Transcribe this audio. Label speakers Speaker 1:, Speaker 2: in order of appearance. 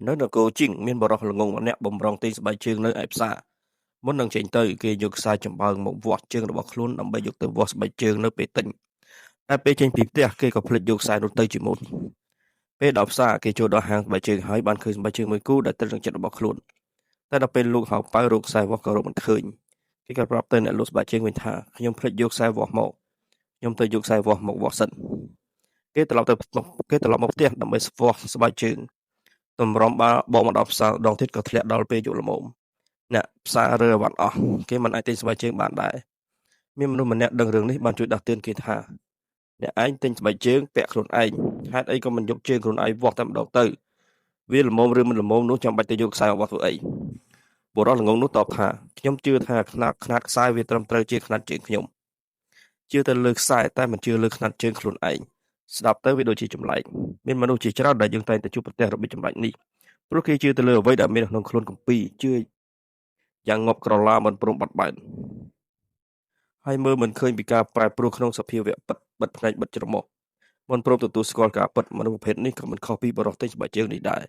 Speaker 1: នៅនគរជីងមានបុរសល្ងងម្នាក់បម្រុងទិញស្បែកជើងនៅឯផ្សារមុននឹងចេញទៅគេយកខ្សែចំបើងមកវាស់ជើងរបស់ខ្លួនដើម្បីយកទៅវាស់ស្បែកជើងនៅពេលទិញតែពេលចេញពីផ្ទះគេក៏ភ្លេចយកខ្សែនោះទៅជាមុនពេលដល់ផ្សារគេចូលដល់ហាងស្បែកជើងហើយបានឃើញស្បែកជើងមួយគូដែលត្រូវនឹងចិត្តរបស់ខ្លួនតែដល់ពេលលោកហៅប៉ៅរកខ្សែវាស់ក៏រកមិនឃើញគេក៏ប្រាប់ទៅអ្នកលក់ស្បែកជើងវិញថាខ្ញុំភ្លេចយកខ្សែវាស់មកខ្ញុំទៅយកខ្សែវាស់មកវាស់សិនគេត្រឡប់មកផ្ទះដើម្បីវាស់ស្បែកជើងតម្រាំបកមកដល់ផ្សារដងទៀតក៏ធ្លាក់ដល់ពេលយប់ល្មមអ្នកផ្សាររើអវ៉ាន់អស់គេមិនអាចទិញស្បែកជើងបានដែរមានមនុស្សម្នាក់ដឹងរឿងនេះបានជួយដាស់តឿនគេថាអ្នកឯងទិញស្បែកជើងពាក់ខ្លួនឯងហេតុអីក៏មិនយកជើងខ្លួនឯងវាស់តែម្ដងទៅវាល្មមឬមិនល្មមនោះចាំបាច់ទៅយកខ្សែមកវាស់ធ្វើអីបុរសល្ងងនោះតបថាខ្ញុំជឿថាខ្នាតខ្សែវាត្រឹមត្រូវជាខ្នាតជើងខ្ញុំជឿទៅលើខ្សែតែមិនជឿលើខ្នាតជើងខ្លួនឯងស្ដាប់ទៅវាដូចជាចម្លែកមានមនុស្សជាច្រើនដែលយើងតែងតែជួបប្រទះរបៀបចម្លែកនេះព្រោះគេជឿទៅលើអ្វីដែលមានក្នុងខ្លួនគម្ពីរជឿយ៉ាងងាប់ក្រឡាមិនព្រមបាត់បែនហើយមើលមិនឃើញពីការប្រែប្រួលក្នុងសភាវៈពិតបិទភ្នែកបិទច្រមុះមិនព្រមទទួលស្គាល់ការពិតមនុស្សប្រភេទនេះក៏មិនខុសពីបរិសុទ្ធទិញស្បែកជើងនេះដែរ